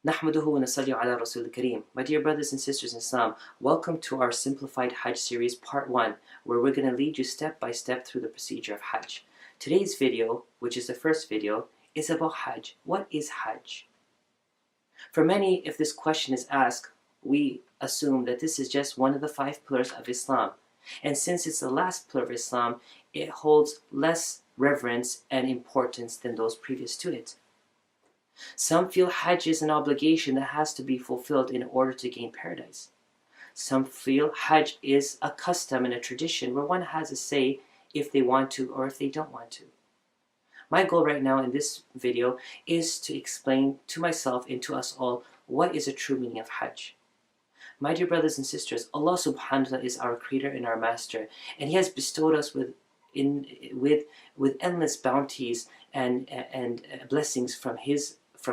نحمده ونصلي على رسول الكريم. My dear brothers and sisters in Islam, welcome to our Simplified Hajj series part 1, where we're going to lead you step by step through the procedure of Hajj. Today's video, which is the first video, is about Hajj. What is Hajj? For many, if this question is asked, we assume that this is just one of the 5 pillars of Islam. And since it's the last pillar of Islam, it holds less reverence and importance than those previous to it. Some feel Hajj is an obligation that has to be fulfilled in order to gain paradise. Some feel Hajj is a custom and a tradition where one has a say if they want to or if they don't want to. My goal right now in this video is to explain to myself and to us all what is a true meaning of Hajj. My dear brothers and sisters, Allah subhanahu wa ta'ala is our creator and our master, and He has bestowed us with endless bounties and blessings from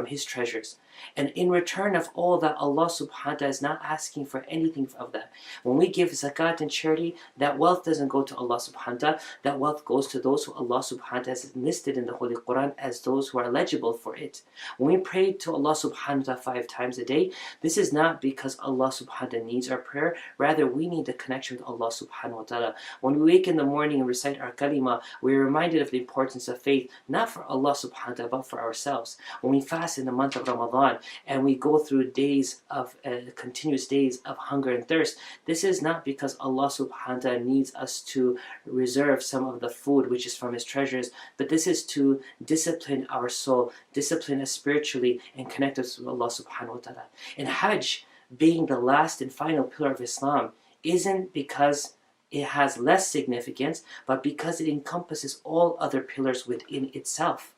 His treasures. And in return of all that, Allah subhanahu wa ta'ala is not asking for anything of that. When we give zakat and charity, that wealth doesn't go to Allah subhanahu wa ta'ala. That wealth goes to those who Allah subhanahu wa ta'ala has listed in the Holy Quran as those who are eligible for it. When we pray to Allah subhanahu wa ta'ala 5 times a day, this is not because Allah subhanahu wa ta'ala needs our prayer. Rather, we need the connection with Allah subhanahu wa ta'ala. When we wake in the morning and recite our kalima, we're reminded of the importance of faith, not for Allah subhanahu wa ta'ala, but for ourselves. When we fast in the month of Ramadan, and we go through days of continuous days of hunger and thirst, this is not because Allah subhanahu wa ta'ala needs us to reserve some of the food which is from His treasures, but this is to discipline our soul, discipline us spiritually, and connect us with Allah subhanahu wa ta'ala. And Hajj, being the last and final pillar of Islam, isn't because it has less significance, but because it encompasses all other pillars within itself.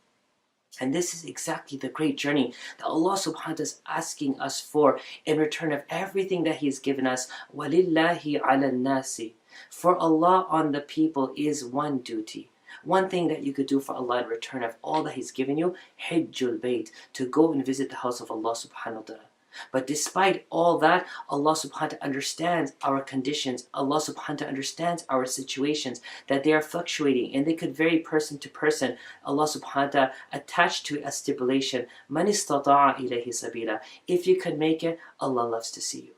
And this is exactly the great journey that Allah subhanahu wa ta'ala is asking us for in return of everything that He has given us. وَلِلَّهِ عَلَى النَّاسِ. For Allah on the people is one duty. One thing that you could do for Allah in return of all that He's given you, Hajjul Bayt, to go and visit the house of Allah subhanahu wa ta'ala. But despite all that, Allah subhanahu wa ta'ala understands our conditions. Allah subhanahu wa ta'ala understands our situations, that they are fluctuating and they could vary person to person. Allah subhanahu wa ta'ala attached to a stipulation, مَنِ اسْتَطَاعَ إِلَيْهِ سَبِيلًا. If you could make it, Allah loves to see you.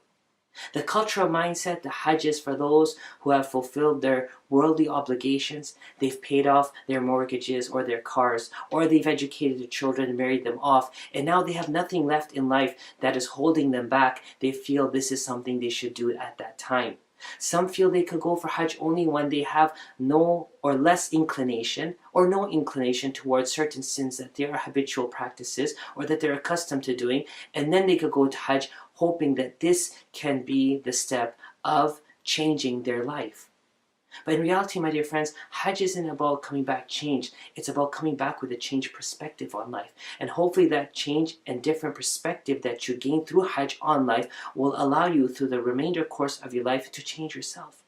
The cultural mindset, the Hajj is for those who have fulfilled their worldly obligations. They've paid off their mortgages or their cars, or they've educated their children and married them off, and now they have nothing left in life that is holding them back. They feel this is something they should do at that time. Some feel they could go for Hajj only when they have no or less inclination or no inclination towards certain sins that they are habitual practices or that they're accustomed to doing, and then they could go to Hajj hoping that this can be the step of changing their life. But in reality, my dear friends, Hajj isn't about coming back changed. It's about coming back with a changed perspective on life. And hopefully that change and different perspective that you gain through Hajj on life will allow you through the remainder course of your life to change yourself.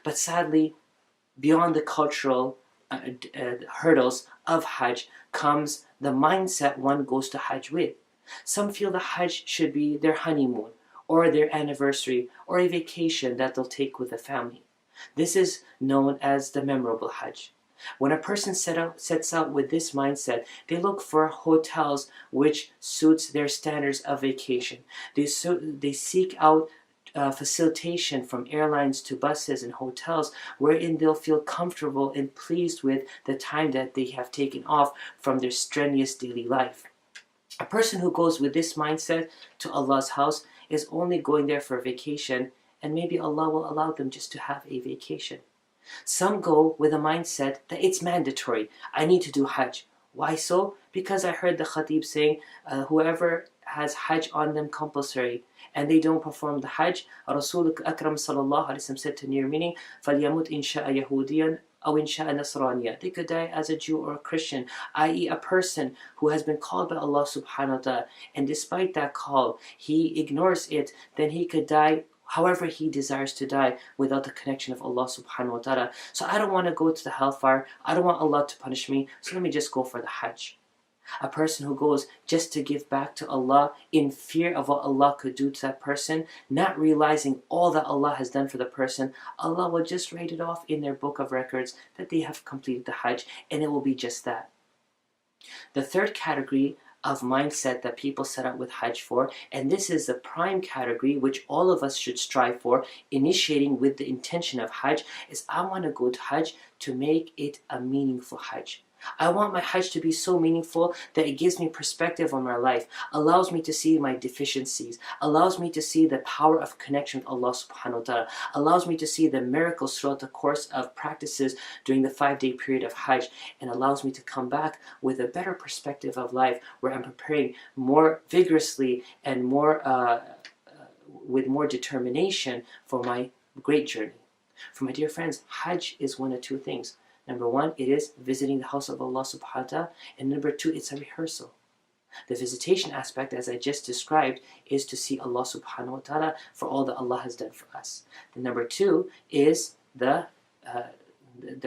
But sadly, beyond the cultural hurdles of Hajj comes the mindset one goes to Hajj with. Some feel the Hajj should be their honeymoon, or their anniversary, or a vacation that they'll take with the family. This is known as the memorable Hajj. When a person sets out with this mindset, they look for hotels which suits their standards of vacation. They seek out facilitation from airlines to buses and hotels wherein they'll feel comfortable and pleased with the time that they have taken off from their strenuous daily life. A person who goes with this mindset to Allah's house is only going there for a vacation, and maybe Allah will allow them just to have a vacation. Some go with a mindset that it's mandatory. I need to do Hajj. Why so? Because I heard the Khatib saying, whoever has Hajj on them compulsory and they don't perform the Hajj, Rasul Akram sallallahu alaihi wasallam said to near meaning, فَلْيَمُتْ إِنْ شَاءَ يَهُودِيًا أَوْ إِنْ شَاءَ نَصْرَانِيًا. They could die as a Jew or a Christian, i.e. a person who has been called by Allah subhanahu wa ta'ala, and despite that call, he ignores it, then he could die however he desires to die without the connection of Allah subhanahu wa ta'ala. So I don't want to go to the hellfire. I don't want Allah to punish me. So let me just go for the Hajj. A person who goes just to give back to Allah in fear of what Allah could do to that person, not realizing all that Allah has done for the person, Allah will just write it off in their book of records that they have completed the Hajj, and it will be just that. The third category of mindset that people set out with Hajj for, and this is the prime category which all of us should strive for, initiating with the intention of Hajj, is I want to go to Hajj to make it a meaningful Hajj. I want my Hajj to be so meaningful that it gives me perspective on my life, allows me to see my deficiencies, allows me to see the power of connection with Allah subhanahu wa ta'ala, allows me to see the miracles throughout the course of practices during the 5-day period of Hajj, and allows me to come back with a better perspective of life where I'm preparing more vigorously and with more determination for my great journey. For my dear friends, Hajj is one of two things. Number one, it is visiting the house of Allah subhanahu wa ta'ala, and number two, it's a rehearsal. The visitation aspect, as I just described, is to see Allah subhanahu wa ta'ala for all that Allah has done for us. The number two is the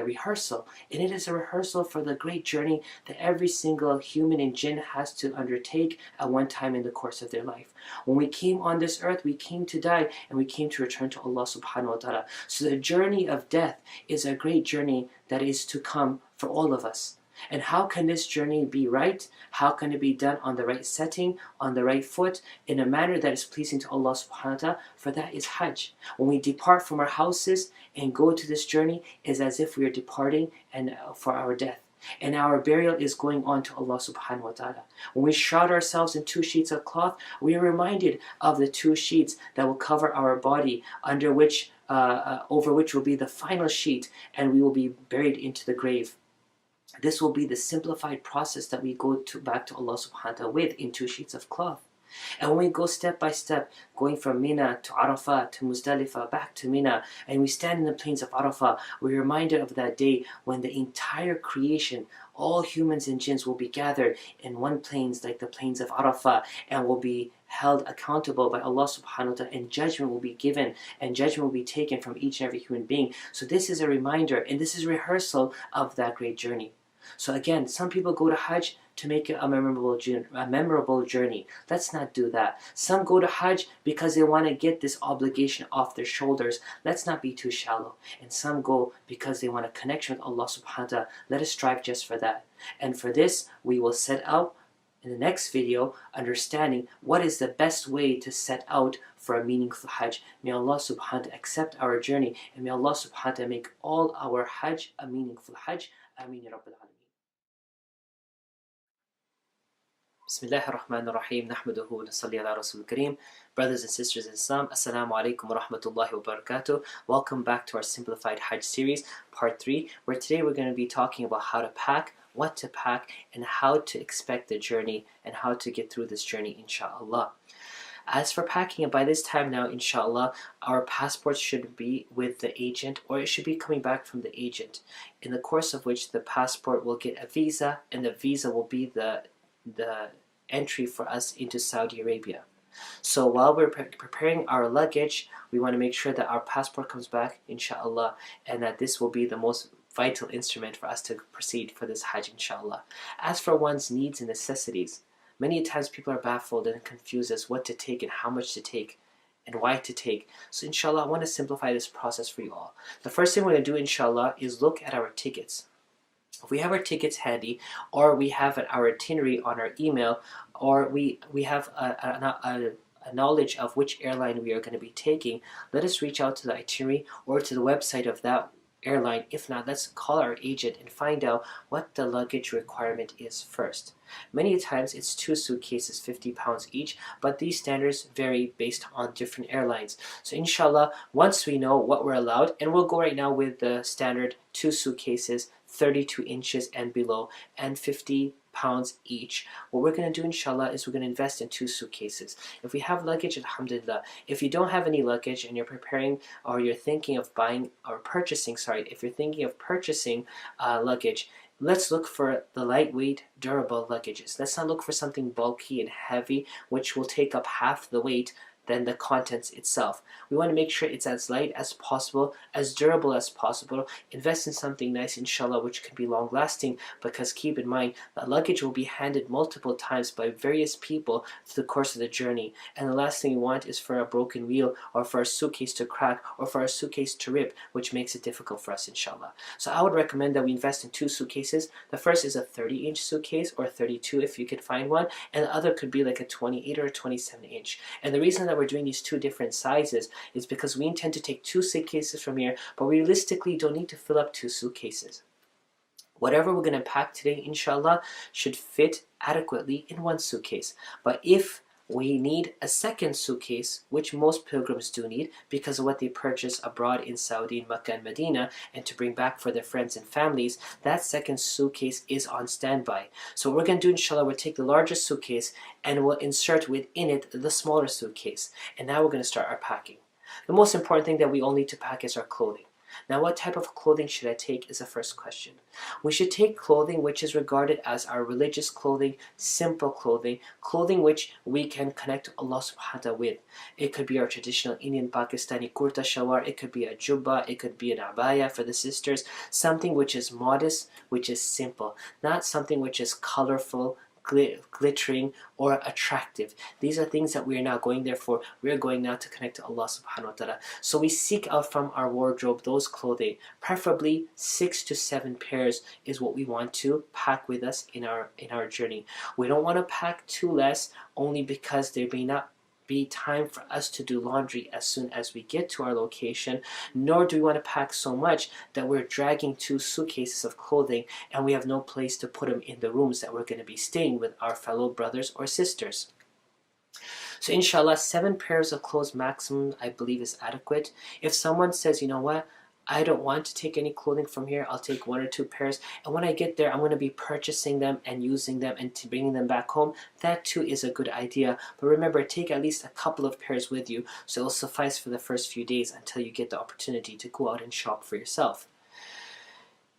rehearsal, and it is a rehearsal for the great journey that every single human and jinn has to undertake at one time in the course of their life. When we came on this earth, we came to die and we came to return to Allah subhanahu wa ta'ala. So the journey of death is a great journey that is to come for all of us. And how can this journey be right? How can it be done on the right setting, on the right foot, in a manner that is pleasing to Allah subhanahu wa ta'ala? For that is Hajj. When we depart from our houses and go to this journey, is as if we are departing and for our death. And our burial is going on to Allah subhanahu wa ta'ala. When we shroud ourselves in 2 sheets of cloth, we are reminded of the 2 sheets that will cover our body, over which will be the final sheet, and we will be buried into the grave. This will be the simplified process that we go back to Allah subhanahu wa ta'ala with in 2 sheets of cloth. And when we go step by step, going from Mina to Arafah to Muzdalifah, back to Mina, and we stand in the plains of Arafah, we're reminded of that day when the entire creation, all humans and jinns, will be gathered in one plains like the plains of Arafah, and will be held accountable by Allah subhanahu wa ta'ala, and judgment will be given, and judgment will be taken from each and every human being. So this is a reminder, and this is rehearsal of that great journey. So again, some people go to Hajj to make it a memorable journey. Let's not do that. Some go to Hajj because they want to get this obligation off their shoulders. Let's not be too shallow. And some go because they want a connection with Allah subhanahu wa ta'ala. Let us strive just for that. And for this, we will set out in the next video, understanding what is the best way to set out for a meaningful Hajj. May Allah subhanahu wa ta'ala accept our journey, and may Allah subhanahu wa ta'ala make all our Hajj a meaningful Hajj. Ameen ya Rabbil Alameen. Bismillah ar-Rahman ar-Rahim. Nahmaduhu wa nasalli ala Rasul Kareem. Brothers and sisters in Islam, Assalamu alaikum wa rahmatullahi wa barakatuh. Welcome back to our Simplified Hajj series, part 3, where today we're going to be talking about how to pack, what to pack, and how to expect the journey, and how to get through this journey, inshallah. As for packing, by this time now, inshallah, our passports should be with the agent, or it should be coming back from the agent, in the course of which the passport will get a visa, and the visa will be the entry for us into Saudi Arabia. So while we're preparing our luggage, we want to make sure that our passport comes back, inshallah, and that this will be the most vital instrument for us to proceed for this Hajj, inshallah. As for one's needs and necessities, many times people are baffled and confused as what to take and how much to take and why to take. So inshallah, I want to simplify this process for you all. The first thing we're going to do, inshallah, is look at our tickets. If we have our tickets handy, or we have our itinerary on our email, or we have a knowledge of which airline we are going to be taking, let us reach out to the itinerary or to the website of that airline. If not, let's call our agent and find out what the luggage requirement is first. Many times it's 2 suitcases, 50 pounds each, but these standards vary based on different airlines. So inshallah, once we know what we're allowed, and we'll go right now with the standard 2 suitcases, 32 inches and below, and 50 pounds each. What we're going to do, inshallah, is we're going to invest in 2 suitcases. If we have luggage, alhamdulillah. If you don't have any luggage and you're preparing, or you're thinking of purchasing luggage, let's look for the lightweight, durable luggages. Let's not look for something bulky and heavy, which will take up half the weight than the contents itself. We want to make sure it's as light as possible, as durable as possible. Invest in something nice, inshallah, which can be long lasting, because keep in mind that luggage will be handed multiple times by various people through the course of the journey, and the last thing we want is for a broken wheel, or for a suitcase to crack, or for a suitcase to rip, which makes it difficult for us, inshallah. So I would recommend that we invest in 2 suitcases. The first is a 30-inch suitcase, or 32 if you could find one, and the other could be like a 28 or a 27-inch. And the reason that we're doing these 2 different sizes is because we intend to take 2 suitcases from here, but we realistically don't need to fill up 2 suitcases. Whatever we're going to pack today, inshallah, should fit adequately in 1 suitcase. But if we need a second suitcase, which most pilgrims do need because of what they purchase abroad in Saudi, Mecca and Medina, and to bring back for their friends and families, that second suitcase is on standby. So what we're going to do, inshallah, we'll take the largest suitcase and we'll insert within it the smaller suitcase. And now we're going to start our packing. The most important thing that we all need to pack is our clothing. Now, what type of clothing should I take is the first question. We should take clothing which is regarded as our religious clothing, simple clothing, clothing which we can connect to Allah subhanahu wa ta'ala with. It could be our traditional Indian Pakistani kurta shalwar, it could be a jubba, it could be an abaya for the sisters, something which is modest, which is simple, not something which is colorful, glittering, or attractive. These are things that we are now going there for. We are going now to connect to Allah subhanahu wa ta'ala. So we seek out from our wardrobe those clothing. Preferably 6 to 7 pairs is what we want to pack with us in our journey. We don't want to pack too less, only because there may not be time for us to do laundry as soon as we get to our location, nor do we want to pack so much that we're dragging 2 suitcases of clothing and we have no place to put them in the rooms that we're going to be staying with our fellow brothers or sisters. So inshallah, 7 pairs of clothes maximum, I believe, is adequate. If someone says, you know what, I don't want to take any clothing from here, I'll take 1 or 2 pairs, and when I get there I'm going to be purchasing them and using them and bringing them back home, that too is a good idea. But remember, take at least a couple of pairs with you, so it will suffice for the first few days until you get the opportunity to go out and shop for yourself.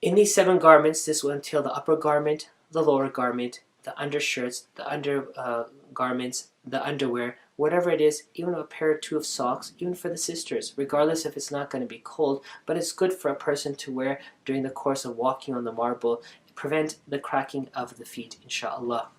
In these 7 garments, this will entail the upper garment, the lower garment, the undershirts, the undergarments, the underwear, whatever it is, even a pair or 2 of socks, even for the sisters, regardless if it's not going to be cold, but it's good for a person to wear during the course of walking on the marble, prevent the cracking of the feet, inshallah.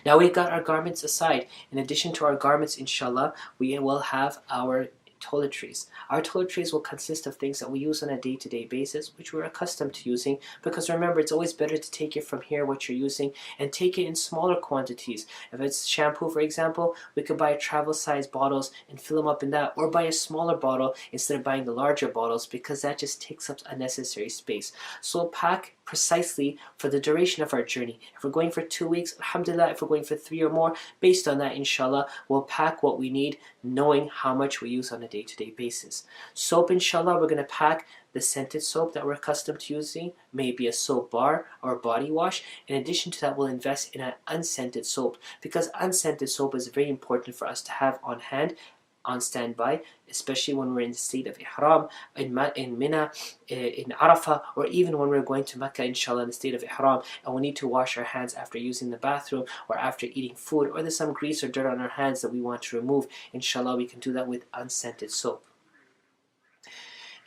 Now we've got our garments aside. In addition to our garments, inshallah, we will have our toiletries. Our toiletries will consist of things that we use on a day-to-day basis, which we're accustomed to using, because remember, it's always better to take it from here, what you're using, and take it in smaller quantities. If it's shampoo, for example, we could buy travel size bottles and fill them up in that, or buy a smaller bottle instead of buying the larger bottles, because that just takes up unnecessary space. So pack precisely for the duration of our journey. If we're going for 2 weeks, alhamdulillah. If we're going for 3 or more, based on that, inshallah, we'll pack what we need, knowing how much we use on a day-to-day basis. Soap, inshallah, we're going to pack the scented soap that we're accustomed to using, maybe a soap bar or body wash. In addition to that, we'll invest in an unscented soap, because unscented soap is very important for us to have on hand, on standby, especially when we're in the state of ihram, in Mina, in Arafah, or even when we're going to Mecca, inshallah, in the state of ihram, and we need to wash our hands after using the bathroom or after eating food, or there's some grease or dirt on our hands that we want to remove. Inshallah, we can do that with unscented soap.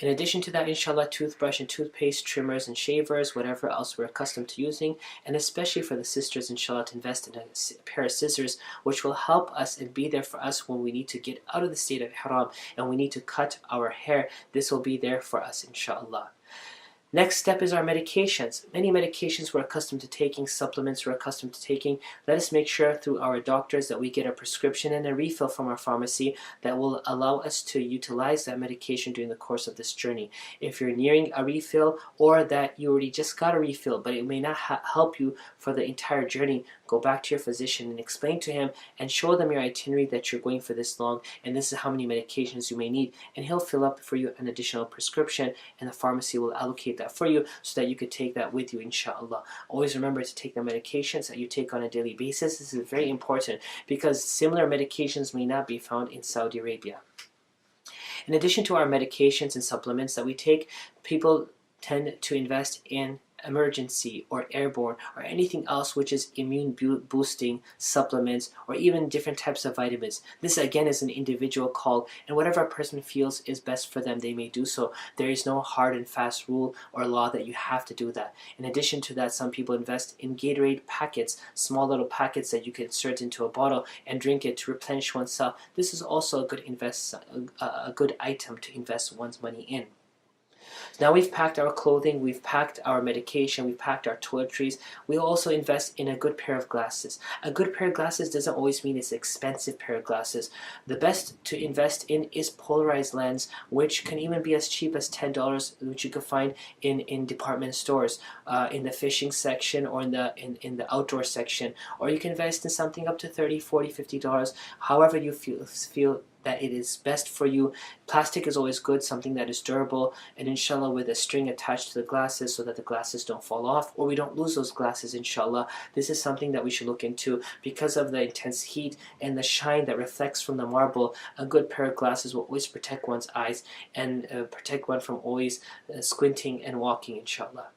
In addition to that, inshallah, toothbrush and toothpaste, trimmers and shavers, whatever else we're accustomed to using, and especially for the sisters, inshallah, to invest in a pair of scissors, which will help us and be there for us when we need to get out of the state of ihram and we need to cut our hair. This will be there for us, inshallah. Next step is our medications. Many medications we're accustomed to taking, supplements we're accustomed to taking. Let us make sure through our doctors that we get a prescription and a refill from our pharmacy that will allow us to utilize that medication during the course of this journey. If you're nearing a refill, or that you already just got a refill but it may not help you for the entire journey, go back to your physician and explain to him and show them your itinerary that you're going for this long and this is how many medications you may need, and he'll fill up for you an additional prescription and the pharmacy will allocate that for you so that you could take that with you, inshallah. Always remember to take the medications that you take on a daily basis. This is very important because similar medications may not be found in Saudi Arabia. In addition to our medications and supplements that we take, people tend to invest in emergency or airborne or anything else which is immune boosting supplements or even different types of vitamins. This again is an individual call, and whatever a person feels is best for them, they may do so. There is no hard and fast rule or law that you have to do that. In addition to that, some people invest in Gatorade packets, small little packets that you can insert into a bottle and drink it to replenish oneself. This is also a good item to invest one's money in. Now we've packed our clothing, we've packed our medication, we've packed our toiletries. We also invest in a good pair of glasses. A good pair of glasses doesn't always mean it's an expensive pair of glasses. The best to invest in is polarized lens, which can even be as cheap as $10, which you can find in department stores, in the fishing section or in the outdoor section. Or you can invest in something up to $30, $40, $50, however you feel that it is best for you. Plastic is always good, something that is durable, and inshallah with a string attached to the glasses so that the glasses don't fall off or we don't lose those glasses, inshallah. This is something that we should look into because of the intense heat and the shine that reflects from the marble. A good pair of glasses will always protect one's eyes and protect one from always squinting and walking, inshallah.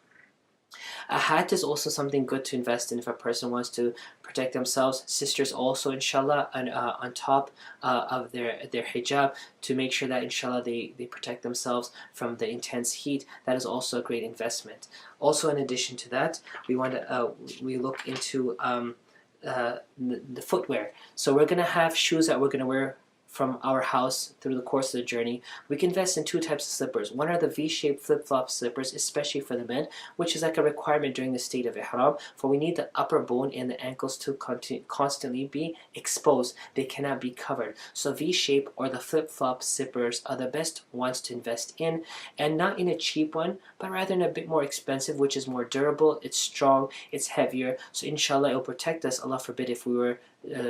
A hat is also something good to invest in if a person wants to protect themselves. Sisters also, inshallah, on top of their hijab to make sure that, inshallah, they protect themselves from the intense heat. That is also a great investment. Also, in addition to that, we look into the footwear. So we're going to have shoes that we're going to wear from our house through the course of the journey. We can invest in two types of slippers. One are the V-shaped flip-flop slippers, especially for the men, which is like a requirement during the state of ihram, for we need the upper bone and the ankles to constantly be exposed. They cannot be covered. So V-shape or the flip-flop slippers are the best ones to invest in, and not in a cheap one, but rather in a bit more expensive, which is more durable, it's strong, it's heavier. So inshallah it will protect us, Allah forbid, if we were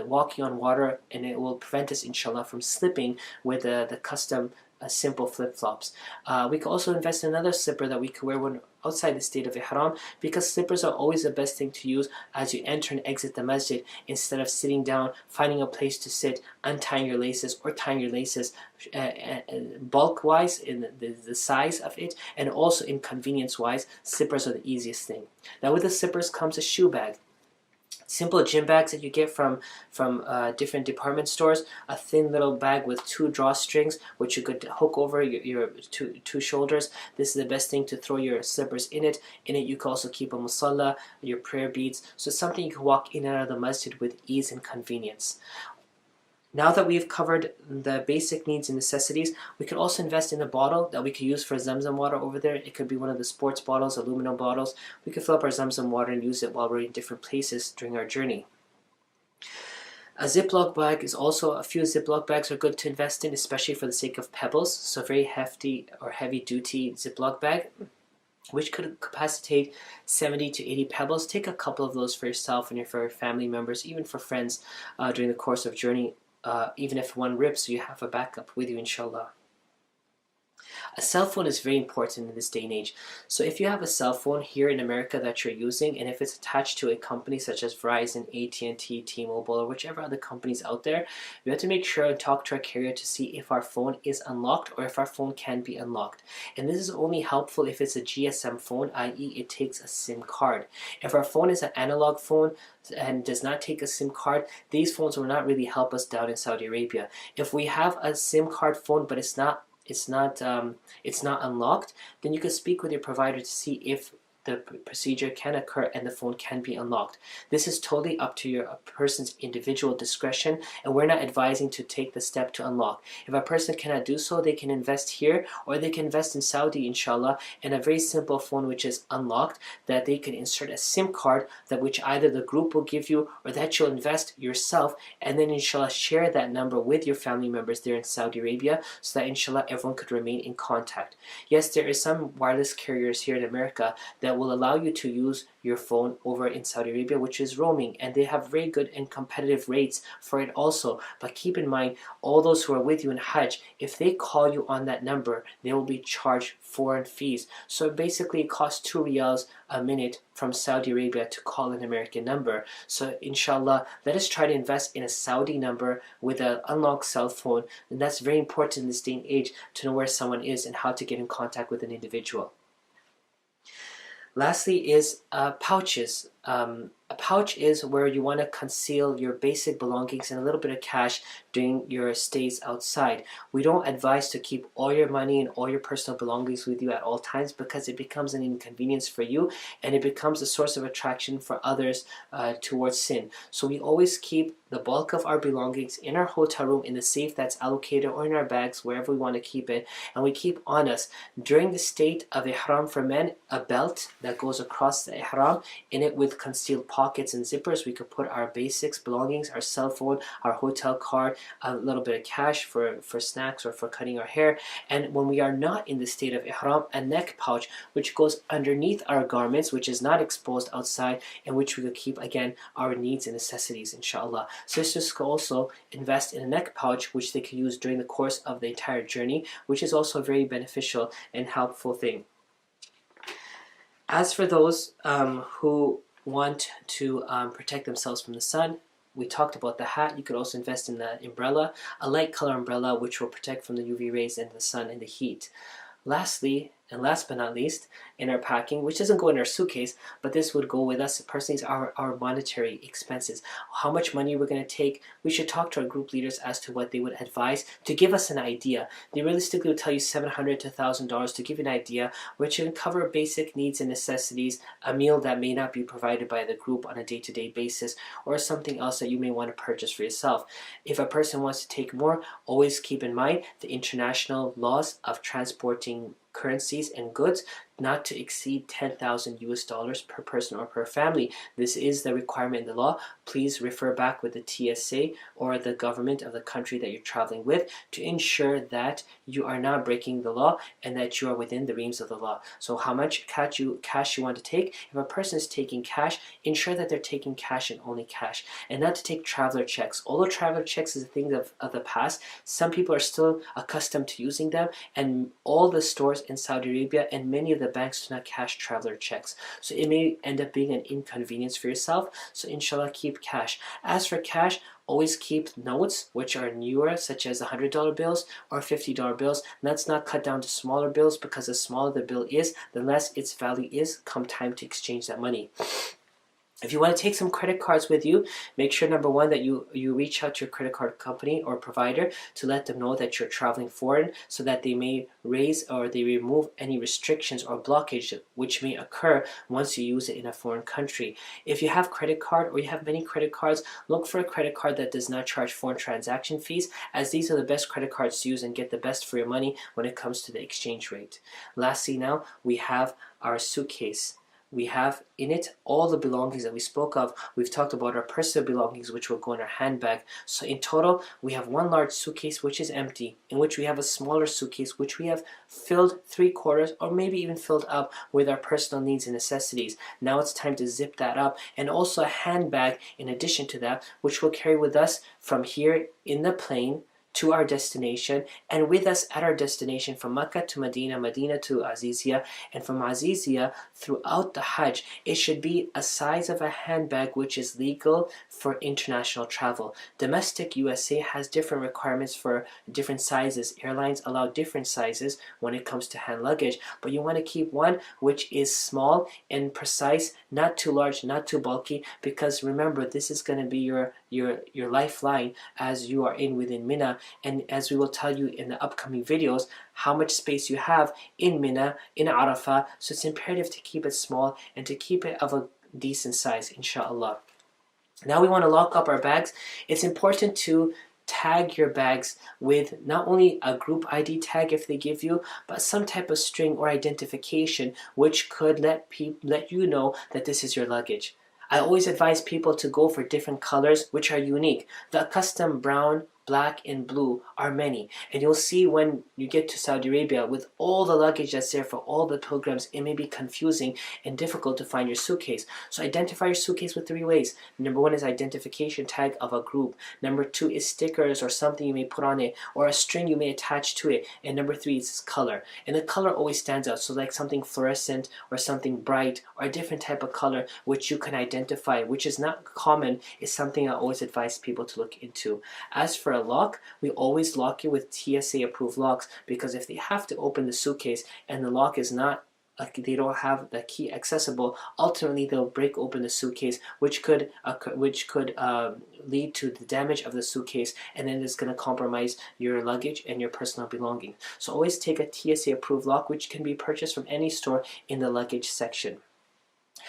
walking on water, and it will prevent us, inshallah, from slipping with the custom simple flip-flops. We can also invest in another slipper that we could wear when outside the state of ihram, because slippers are always the best thing to use as you enter and exit the masjid, instead of sitting down, finding a place to sit, untying your laces or tying your laces bulk-wise in the size of it, and also inconvenience-wise. Slippers are the easiest thing. Now with the slippers comes a shoe bag. Simple gym bags that you get from different department stores. A thin little bag with two drawstrings, which you could hook over your two shoulders. This is the best thing to throw your slippers in it. In it you can also keep a musalla, your prayer beads. So it's something you can walk in and out of the masjid with ease and convenience. Now that we've covered the basic needs and necessities, we could also invest in a bottle that we could use for Zamzam water over there. It could be one of the sports bottles, aluminum bottles. We could fill up our Zamzam water and use it while we're in different places during our journey. A Ziploc bag is also, a few Ziploc bags are good to invest in, especially for the sake of pebbles. So a very hefty or heavy duty Ziploc bag, which could capacitate 70 to 80 pebbles. Take a couple of those for yourself and for your family members, even for friends during the course of journey. Even if one rips, you have a backup with you, inshallah. A cell phone is very important in this day and age. So if you have a cell phone here in America that you're using, and if it's attached to a company such as Verizon, AT&T, T-Mobile, or whichever other companies out there, we have to make sure and talk to our carrier to see if our phone is unlocked or if our phone can be unlocked. And this is only helpful if it's a GSM phone, i.e. it takes a SIM card. If our phone is an analog phone and does not take a SIM card, these phones will not really help us down in Saudi Arabia. If we have a SIM card phone but it's not unlocked, then you can speak with your provider to see if the procedure can occur and the phone can be unlocked. This is totally up to your person's individual discretion, and we're not advising to take the step to unlock. If a person cannot do so, they can invest here, or they can invest in Saudi, inshallah, in a very simple phone which is unlocked, that they can insert a SIM card that which either the group will give you or that you'll invest yourself, and then inshallah share that number with your family members there in Saudi Arabia, so that inshallah everyone could remain in contact. Yes, there is some wireless carriers here in America that will allow you to use your phone over in Saudi Arabia, which is roaming, and they have very good and competitive rates for it also. But keep in mind, all those who are with you in Hajj, if they call you on that number, they will be charged foreign fees. So basically it costs 2 riyals a minute from Saudi Arabia to call an American number. So inshallah, let us try to invest in a Saudi number with an unlocked cell phone, and that's very important in this day and age to know where someone is and how to get in contact with an individual. Lastly is pouches. A pouch is where you want to conceal your basic belongings and a little bit of cash during your stays outside. We don't advise to keep all your money and all your personal belongings with you at all times, because it becomes an inconvenience for you and it becomes a source of attraction for others towards sin. So we always keep the bulk of our belongings in our hotel room in the safe that's allocated, or in our bags, wherever we want to keep it, and we keep on us. During the state of ihram for men, a belt that goes across the ihram, in it with concealed pockets and zippers, we could put our basics, belongings, our cell phone, our hotel card, a little bit of cash for snacks or for cutting our hair. And when we are not in the state of ihram, a neck pouch which goes underneath our garments, which is not exposed outside, and which we could keep, again, our needs and necessities, inshallah. Sisters could also invest in a neck pouch which they could use during the course of the entire journey, which is also a very beneficial and helpful thing. As for those who want to protect themselves from the sun, we talked about the hat. You could also invest in the umbrella, a light color umbrella which will protect from the UV rays and the sun and the heat. Lastly, and last but not least, in our packing, which doesn't go in our suitcase, but this would go with us personally, is our monetary expenses. How much money we're going to take. We should talk to our group leaders as to what they would advise to give us an idea. They realistically will tell you $700 to $1,000 to give you an idea, which can cover basic needs and necessities, a meal that may not be provided by the group on a day-to-day basis, or something else that you may want to purchase for yourself. If a person wants to take more, always keep in mind the international laws of transporting currencies and goods, not to exceed 10,000 US dollars per person or per family. This is the requirement in the law. Please refer back with the TSA or the government of the country that you're traveling with to ensure that you are not breaking the law and that you are within the realms of the law. So how much cash you want to take? If a person is taking cash, ensure that they're taking cash and only cash, and not to take traveler checks. Although traveler checks is a thing of the past, some people are still accustomed to using them, and all the stores in Saudi Arabia and many of the banks do not cash traveler checks. So it may end up being an inconvenience for yourself. So inshallah, keep cash. As for cash, always keep notes which are newer, such as $100 bills or $50 bills. Let's not cut down to smaller bills, because the smaller the bill is, the less its value is come time to exchange that money. If you want to take some credit cards with you, make sure, number one, that you reach out to your credit card company or provider to let them know that you're traveling foreign, so that they may raise or they remove any restrictions or blockage which may occur once you use it in a foreign country. If you have credit card or you have many credit cards, look for a credit card that does not charge foreign transaction fees, as these are the best credit cards to use and get the best for your money when it comes to the exchange rate. Lastly, now we have our suitcase. We have in it all the belongings that we spoke of. We've talked about our personal belongings, which will go in our handbag. So in total, we have one large suitcase which is empty, in which we have a smaller suitcase which we have filled 3/4 or maybe even filled up with our personal needs and necessities. Now it's time to zip that up, and also a handbag in addition to that, which we'll carry with us from here in the plane to our destination, and with us at our destination from Mecca to Medina, Medina to Azizia, and from Azizia throughout the Hajj. It should be a size of a handbag which is legal for international travel. Domestic USA has different requirements for different sizes. Airlines allow different sizes when it comes to hand luggage, but you want to keep one which is small and precise, not too large, not too bulky, because remember, this is going to be your lifeline as you are within Mina. And as we will tell you in the upcoming videos, how much space you have in Mina, in Arafah. So it's imperative to keep it small and to keep it of a decent size, inshallah. Now we want to lock up our bags. It's important to tag your bags with not only a group ID tag if they give you, but some type of string or identification which could let you know that this is your luggage. I always advise people to go for different colors which are unique. The custom brown, black, and blue are many, and you'll see when you get to Saudi Arabia with all the luggage that's there for all the pilgrims, it may be confusing and difficult to find your suitcase. So identify your suitcase with 3 ways. Number 1 is identification tag of a group. Number 2 is stickers or something you may put on it, or a string you may attach to it. And number 3 is color. And the color always stands out, so like something fluorescent or something bright or a different type of color which you can identify, which is not common, is something I always advise people to look into. As for a lock, we always lock it with TSA approved locks, because if they have to open the suitcase and the lock is not they don't have the key accessible, ultimately they'll break open the suitcase, which could lead to the damage of the suitcase, and then it's going to compromise your luggage and your personal belongings. So always take a TSA approved lock, which can be purchased from any store in the luggage section.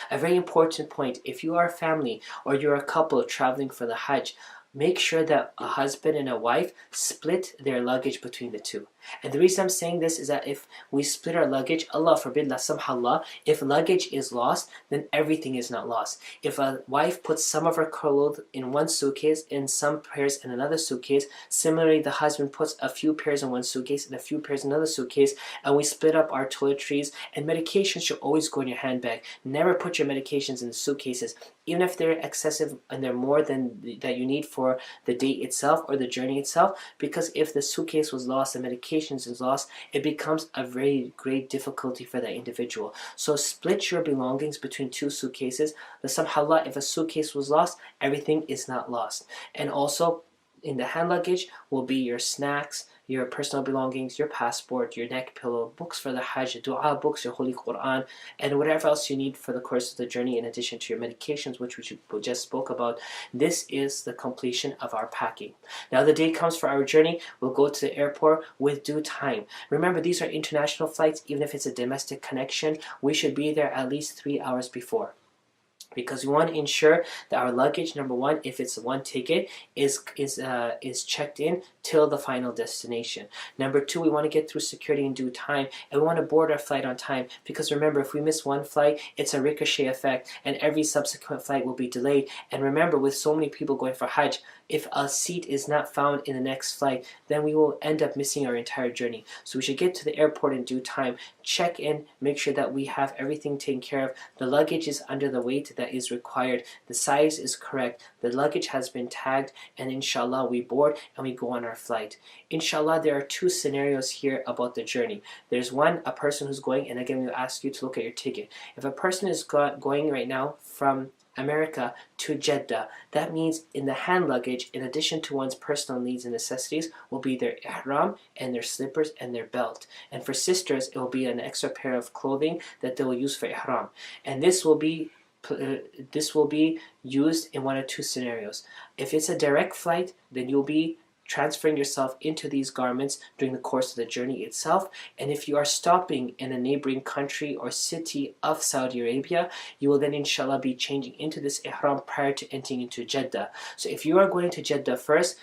A very important point: if you are a family or you're a couple traveling for the Hajj, make sure that a husband and a wife split their luggage between the two. And the reason I'm saying this is that if we split our luggage, Allah forbid, la samhallah, if luggage is lost, then everything is not lost. If a wife puts some of her clothes in one suitcase and some pairs in another suitcase, similarly the husband puts a few pairs in one suitcase and a few pairs in another suitcase, and we split up our toiletries, and medications should always go in your handbag. Never put your medications in the suitcases, even if they're excessive and they're more than that you need for the date itself or the journey itself, because if the suitcase was lost and medications is lost, it becomes a very great difficulty for that individual. So split your belongings between two suitcases. The subhanallah, if a suitcase was lost, everything is not lost. And also in the hand luggage will be your snacks, your personal belongings, your passport, your neck pillow, books for the Hajj, dua books, your Holy Quran, and whatever else you need for the course of the journey, in addition to your medications, which we just spoke about. This is the completion of our packing. Now the day comes for our journey. We'll go to the airport with due time. Remember, these are international flights. Even if it's a domestic connection, we should be there at least 3 hours before, because we want to ensure that our luggage, number one, if it's one ticket, is checked in till the final destination. Number two, we want to get through security in due time, and we want to board our flight on time, because remember, if we miss one flight, it's a ricochet effect, and every subsequent flight will be delayed. And remember, with so many people going for Hajj, if a seat is not found in the next flight, then we will end up missing our entire journey. So we should get to the airport in due time, check in, make sure that we have everything taken care of. The luggage is under the weight that is required, the size is correct, the luggage has been tagged, and inshallah we board and we go on our flight. Inshallah, there are two scenarios here about the journey. There's one, a person who's going, and again we'll ask you to look at your ticket. If a person is going right now from America to Jeddah, that means in the hand luggage, in addition to one's personal needs and necessities, will be their ihram and their slippers and their belt. And for sisters, it will be an extra pair of clothing that they will use for ihram. And this will be used in one of two scenarios. If it's a direct flight, then you'll be transferring yourself into these garments during the course of the journey itself. And if you are stopping in a neighboring country or city of Saudi Arabia, you will then inshallah be changing into this ihram prior to entering into Jeddah. So if you are going to Jeddah first,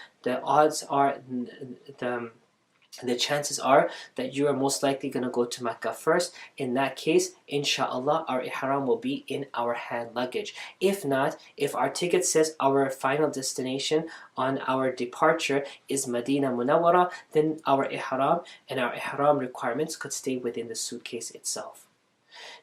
the chances are that you are most likely going to go to Mecca first. In that case, inshallah, our ihram will be in our hand luggage. If not, if our ticket says our final destination on our departure is Medina Munawwara, then our ihram and our ihram requirements could stay within the suitcase itself.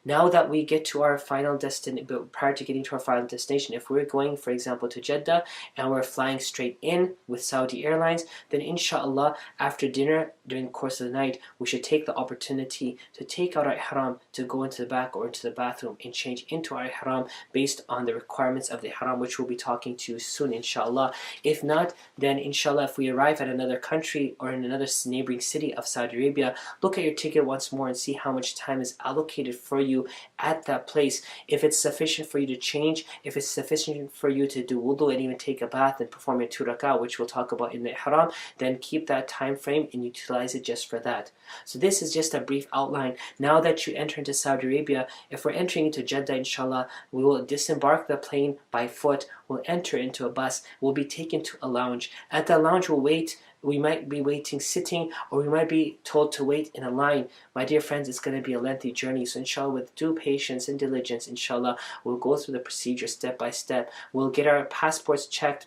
Now that we get to our final destination, prior to getting to our final destination, if we're going, for example, to Jeddah and we're flying straight in with Saudi Airlines, then inshallah, after dinner, during the course of the night, we should take the opportunity to take out our ihram, to go into the back or into the bathroom and change into our ihram based on the requirements of the ihram, which we'll be talking to soon, inshallah. If not, then inshallah, if we arrive at another country or in another neighboring city of Saudi Arabia, look at your ticket once more and see how much time is allocated for you at that place. If it's sufficient for you to change, if it's sufficient for you to do wudu and even take a bath and perform your 2 rak'ah, which we'll talk about in the ihram, then keep that time frame and utilize it just for that. So this is just a brief outline. Now that you enter into Saudi Arabia, if we're entering into Jeddah, inshallah, we will disembark the plane by foot, we'll enter into a bus, we'll be taken to a lounge. At the lounge we'll wait. We might be waiting sitting, or we might be told to wait in a line. My dear friends, it's going to be a lengthy journey, so inshallah, with due patience and diligence, inshallah, we'll go through the procedure step by step. We'll get our passports checked.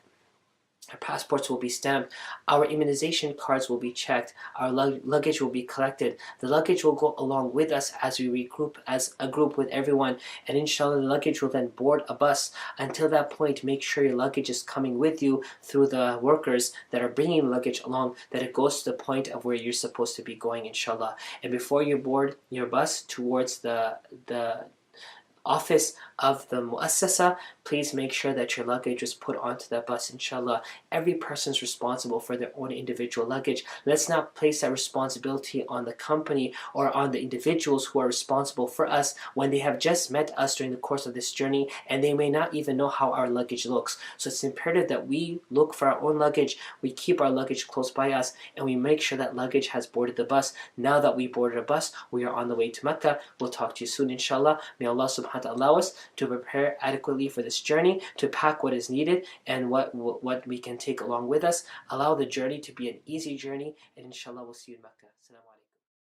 Our passports will be stamped, our immunization cards will be checked, our luggage will be collected. The luggage will go along with us as we regroup as a group with everyone, and inshallah the luggage will then board a bus. Until that point, make sure your luggage is coming with you through the workers that are bringing luggage along, that it goes to the point of where you're supposed to be going, inshallah. And before you board your bus towards the office of the muassasa, please make sure that your luggage is put onto that bus, inshallah. Every person's responsible for their own individual luggage. Let's not place that responsibility on the company or on the individuals who are responsible for us when they have just met us during the course of this journey and they may not even know how our luggage looks. So it's imperative that we look for our own luggage, we keep our luggage close by us, and we make sure that luggage has boarded the bus. Now that we boarded a bus, we are on the way to Mecca. We'll talk to you soon, inshallah. May Allah subhanahu wa ta'ala allow us to prepare adequately for this journey, to pack what is needed and what we can take along with us. Allow the journey to be an easy journey, and inshallah we'll see you in Mecca.